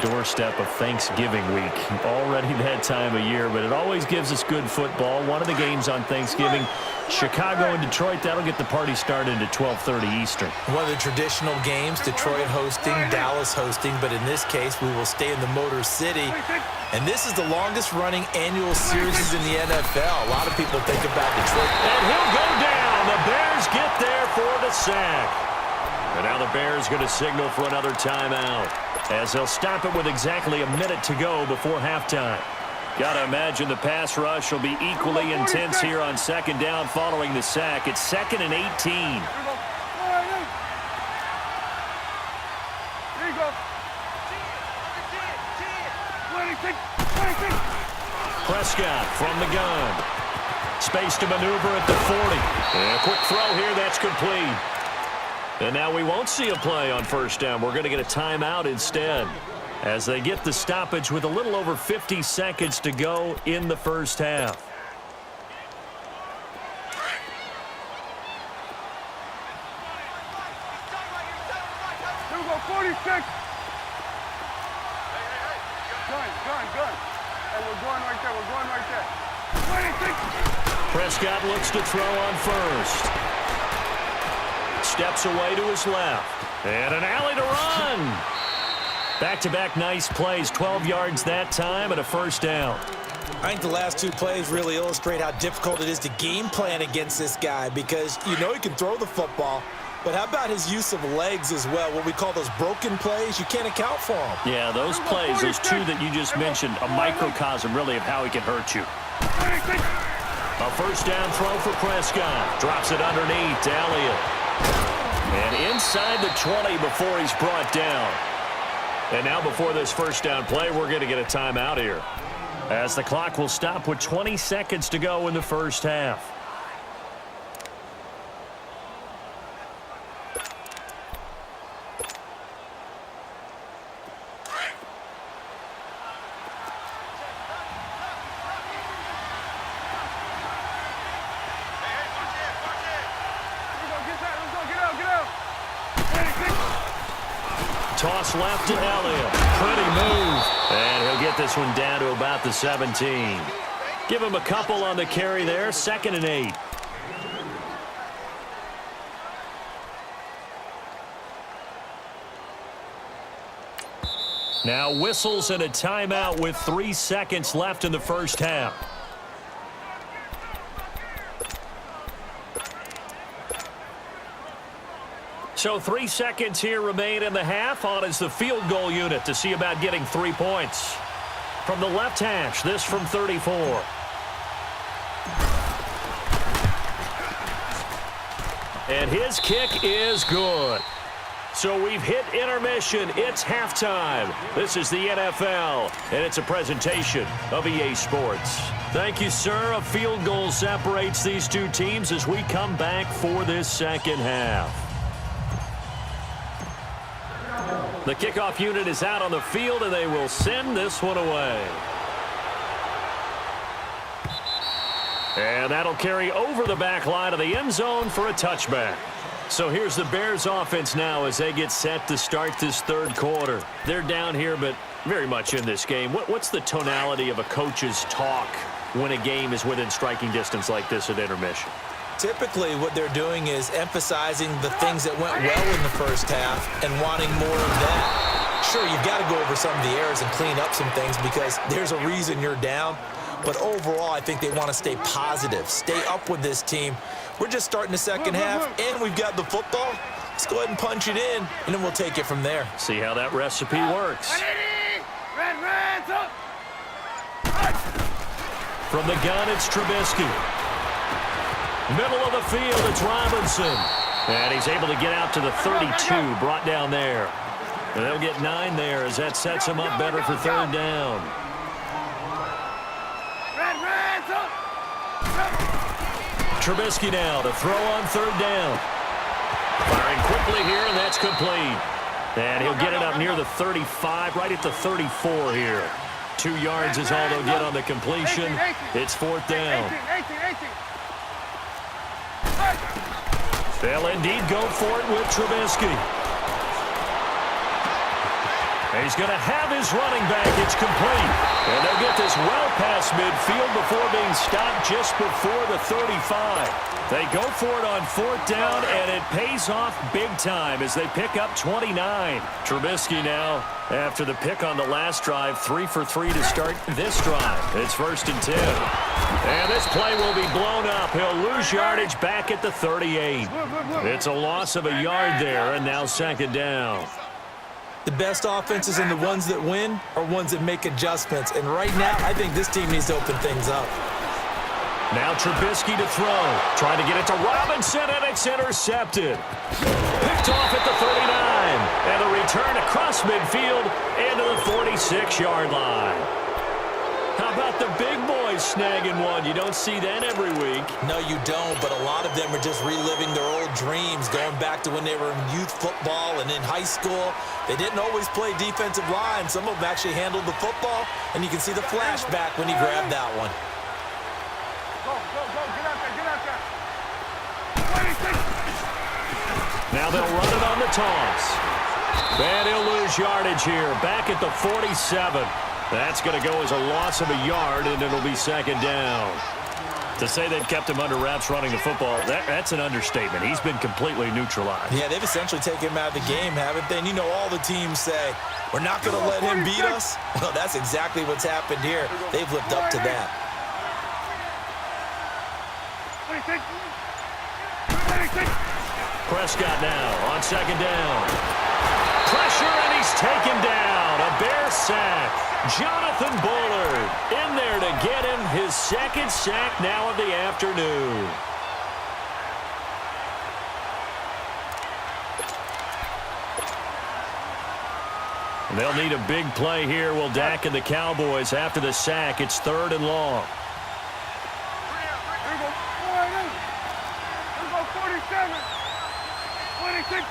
doorstep of Thanksgiving week. Already that time of year, but it always gives us good football. One of the games on Thanksgiving, Chicago and Detroit, that'll get the party started at 12:30 Eastern. One of the traditional games, Detroit hosting, Dallas hosting, but in this case, we will stay in the Motor City. And this is the longest-running annual series in the NFL. A lot of people think about Detroit. And he'll go down. The Bears get there for the sack. And now the Bears going to signal for another timeout, as they'll stop it with exactly a minute to go before halftime. Got to imagine the pass rush will be equally intense here on second down following the sack. It's 2nd and 18. Prescott from the gun. Space to maneuver at the 40. And a quick throw here, that's complete. And now we won't see a play on first down. We're going to get a timeout instead, as they get the stoppage with a little over 50 seconds to go in the first half. Here we go, 46. Gun. Hey, we're going right there. 26. Prescott looks to throw on first. Steps away to his left. And an alley to run. Back-to-back nice plays. 12 yards that time and a first down. I think the last two plays really illustrate how difficult it is to game plan against this guy, because you know he can throw the football, but how about his use of legs as well? What we call those broken plays, you can't account for them. Yeah, those plays, those two that you just mentioned, a microcosm really of how he can hurt you. A first down throw for Prescott. Drops it underneath to Elliott. And inside the 20 before he's brought down. And now before this first down play, we're going to get a timeout here, as the clock will stop with 20 seconds to go in the first half. Toss left to Elliott. Pretty move. And he'll get this one down to about the 17. Give him a couple on the carry there. 2nd and 8. Now whistles and a timeout with 3 seconds left in the first half. So 3 seconds here remain in the half. On is the field goal unit to see about getting 3 points. From the left hash, this from 34. And his kick is good. So we've hit intermission. It's halftime. This is the NFL, and it's a presentation of EA Sports. Thank you, sir. A field goal separates these two teams as we come back for this second half. The kickoff unit is out on the field, and they will send this one away. And that'll carry over the back line of the end zone for a touchback. So here's the Bears offense now as they get set to start this third quarter. They're down here, but very much in this game. What's the tonality of a coach's talk when a game is within striking distance like this at intermission? Typically, what they're doing is emphasizing the things that went well in the first half and wanting more of that. Sure, you've got to go over some of the errors and clean up some things because there's a reason you're down. But overall, I think they want to stay positive, stay up with this team. We're just starting the second half, and we've got the football. Let's go ahead and punch it in, and then we'll take it from there. See how that recipe works. From the gun, it's Trubisky. Middle of the field, it's Robinson. And he's able to get out to the 32, brought down there. And they'll get 9 there as that sets him up better for third down. Trubisky now to throw on third down. Firing quickly here, and that's complete. And he'll get it up near the 35, right at the 34 here. 2 yards is all they'll get on the completion. It's fourth down. They'll indeed go for it with Trubisky. He's going to have his running back. It's complete. And they'll get this well past midfield before being stopped just before the 35. They go for it on 4th down, and it pays off big time as they pick up 29. Trubisky now, after the pick on the last drive, 3 for 3 to start this drive. It's 1st and 10. And this play will be blown up. He'll lose yardage back at the 38. It's a loss of a yard there, and now 2nd down. The best offenses and the ones that win are ones that make adjustments. And right now, I think this team needs to open things up. Now Trubisky to throw. Trying to get it to Robinson, and it's intercepted. Picked off at the 39. And a return across midfield into the 46-yard line. How about the big boys snagging one? You don't see that every week. No, you don't, but a lot of them are just reliving their old dreams, going back to when they were in youth football and in high school. They didn't always play defensive line. Some of them actually handled the football, and you can see the flashback when he grabbed that one. Go, get out there. Now they'll run it on the toss. And he'll lose yardage here, back at the 47. That's going to go as a loss of a yard, and it'll be 2nd down. To say they've kept him under wraps running the football, that's an understatement. He's been completely neutralized. Yeah, they've essentially taken him out of the game, haven't they? And you know all the teams say, we're not going to let him beat us. Well, that's exactly what's happened here. They've lived up to that. 26. Prescott now on 2nd down. Pressure, and he's taken down. A Bear sack. Jonathan Bullard in there to get him his 2nd sack now of the afternoon. They'll need a big play here, will Dak and the Cowboys. After the sack, it's 3rd and long. Here we go, 47. 26.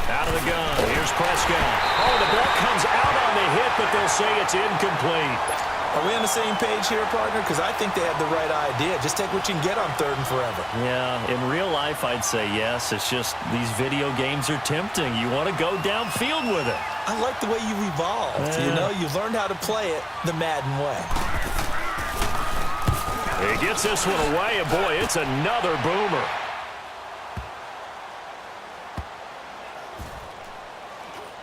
Out of the gun. Here's Prescott. Oh, the ball comes out on the hit, but they'll say it's incomplete. Are we on the same page here, partner? Because I think they have the right idea. Just take what you can get on 3rd and forever. Yeah, in real life, I'd say yes. It's just these video games are tempting. You want to go downfield with it. I like the way you've evolved. Yeah. You know, you've learned how to play it the Madden way. He gets this one away, and boy, it's another boomer.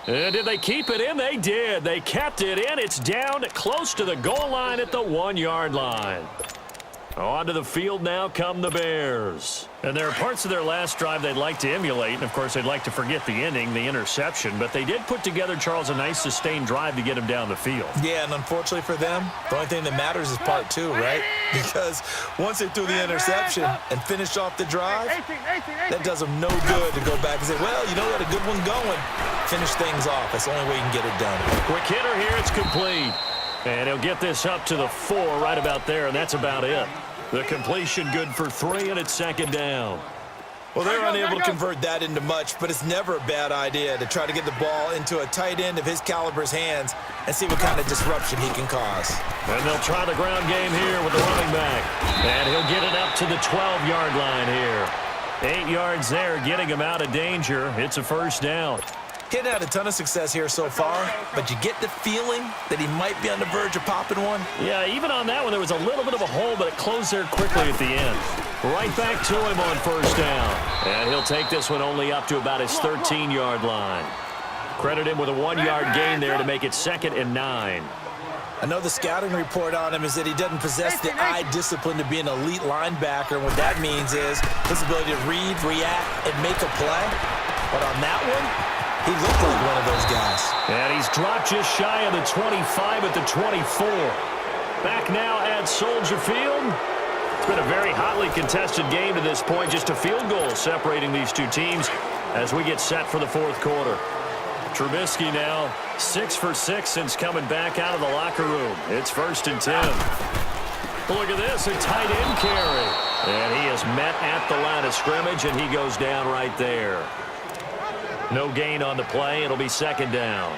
And did they keep it in? They did. They kept it in. It's down close to the goal line at the 1-yard line. Onto the field now come the Bears. And there are parts of their last drive they'd like to emulate. And, of course, they'd like to forget the inning, the interception. But they did put together, Charles, a nice sustained drive to get him down the field. Yeah, and unfortunately for them, the only thing that matters is part 2, right? Because once they threw the interception and finished off the drive, that does them no good to go back and say, well, you know, we had a good one going. Finish things off. That's the only way you can get it done. Quick hitter here. It's complete. And he'll get this up to the 4 right about there, and that's about it. The completion good for 3, and it's 2nd down. Well, they're unable to convert that into much, but it's never a bad idea to try to get the ball into a tight end of his caliber's hands and see what kind of disruption he can cause. And they'll try the ground game here with the running back. And he'll get it up to the 12-yard line here. 8 yards there, getting him out of danger. It's a 1st down. He hadn't had a ton of success here so far, but you get the feeling that he might be on the verge of popping one. Yeah, even on that one, there was a little bit of a hole, but it closed there quickly at the end. Right back to him on 1st down. And he'll take this one only up to about his 13-yard line. Credit him with a 1-yard gain there to make it 2nd and 9. I know the scouting report on him is that he doesn't possess the eye discipline to be an elite linebacker, and what that means is his ability to read, react, and make a play. But on that one, he looked like one of those guys. And he's dropped just shy of the 25 at the 24. Back now at Soldier Field. It's been a very hotly contested game to this point. Just a field goal separating these two teams as we get set for the 4th quarter. Trubisky now 6 for 6 since coming back out of the locker room. It's 1st and 10. Look at this, a tight end carry. And he is met at the line of scrimmage, and he goes down right there. No gain on the play. It'll be 2nd down.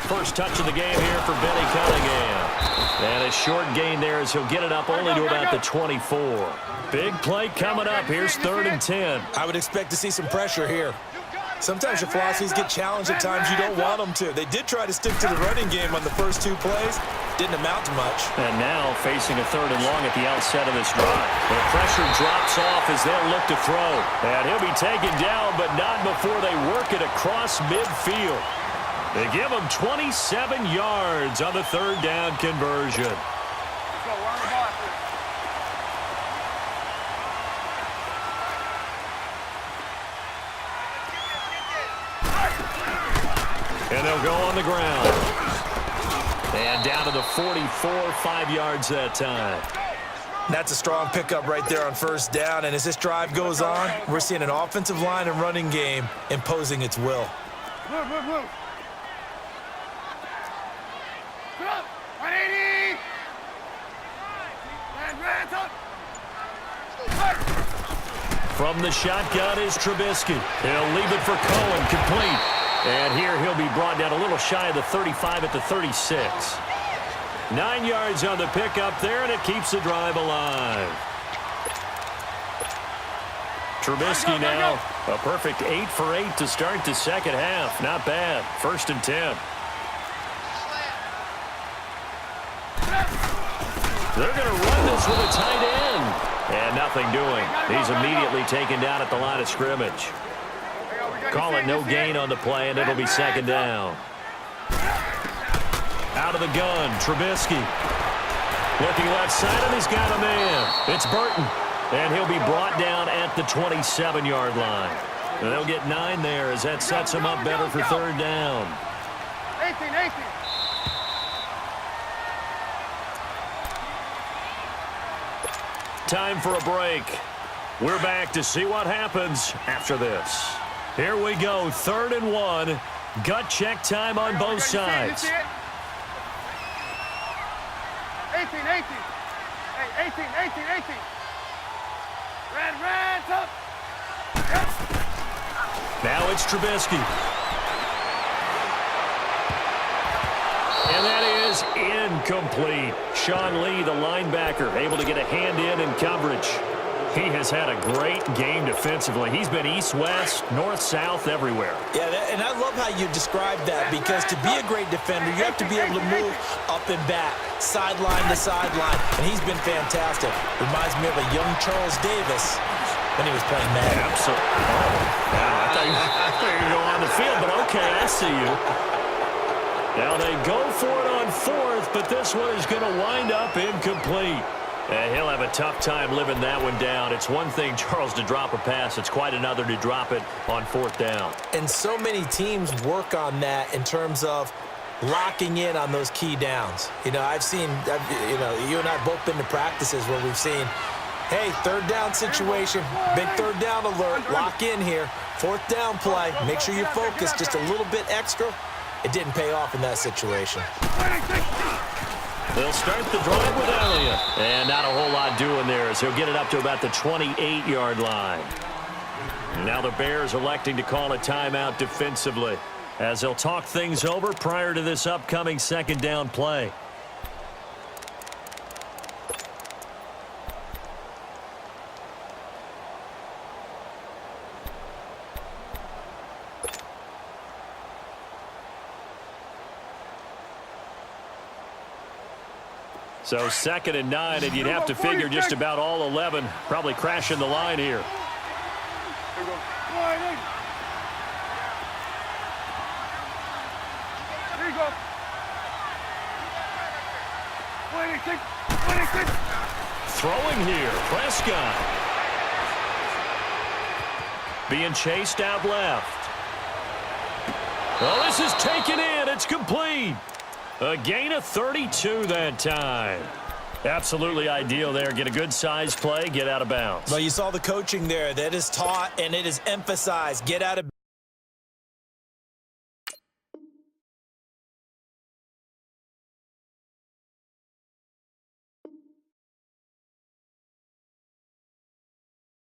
First touch of the game here for Benny Cunningham. And a short gain there as he'll get it up only to about the 24. Big play coming up. Here's 3rd and 10. I would expect to see some pressure here. Sometimes your philosophies get challenged at times you don't want them to. They did try to stick to the running game on the first 2 plays. Didn't amount to much. And now facing a 3rd and long at the outset of this drive. The pressure drops off as they'll look to throw. And he'll be taken down, but not before they work it across midfield. They give him 27 yards on the 3rd down conversion. Let's go, we're on the ball after this. And they'll go on the ground. And down to the 44, 5 yards that time. That's a strong pickup right there on 1st down. And as this drive goes on, we're seeing an offensive line and running game imposing its will. Move, move, move. Put up. 180. Red, up. From the shotgun is Trubisky. He'll leave it for Cohen, complete. And here he'll be brought down a little shy of the 35 at the 36. 9 yards on the pickup there, and it keeps the drive alive. Trubisky now, a perfect 8 for 8 to start the second half. Not bad. 1st and 10. They're going to run this with a tight end. And nothing doing. He's immediately taken down at the line of scrimmage. Call it no gain on the play, and it'll be 2nd down. Out of the gun, Trubisky. Looking left side, and he's got a man. It's Burton, and he'll be brought down at the 27-yard line. And they'll get 9 there as that sets him up better for 3rd down. 18. Time for a break. We're back to see what happens after this. Here we go, 3rd and 1. Gut check time on both sides. 18. Hey, 18. Red, up. Yep. Now it's Trubisky. And that is incomplete. Sean Lee, the linebacker, able to get a hand in coverage. He has had a great game defensively. He's been east-west, north-south, everywhere. Yeah, and I love how you describe that, because to be a great defender, you have to be able to move up and back, sideline to sideline, and he's been fantastic. Reminds me of a young Charles Davis when he was playing Madden. Absolutely. Oh, I thought you were going to go on the field, but okay, I see you. Now they go for it on 4th, but this one is going to wind up incomplete. And he'll have a tough time living that one down. It's one thing, Charles, to drop a pass. It's quite another to drop it on 4th down. And so many teams work on that in terms of locking in on those key downs. You know, I've seen, you and I have both been to practices where we've seen, hey, 3rd down situation, big 3rd down alert, lock in here. 4th down play, make sure you focus just a little bit extra. It didn't pay off in that situation. They'll start the drive with Elliott. And not a whole lot doing there as he'll get it up to about the 28-yard line. Now the Bears electing to call a timeout defensively as they'll talk things over prior to this upcoming 2nd down play. So 2nd and 9, and you'd have to figure just about all 11 probably crashing the line here. Here we go. Here you go. 26. Throwing here, Prescott. Being chased out left. Oh, this is taken in. It's complete. A gain of 32 that time. Absolutely ideal there. Get a good size play, get out of bounds. Well, you saw the coaching there. That is taught and it is emphasized. Get out of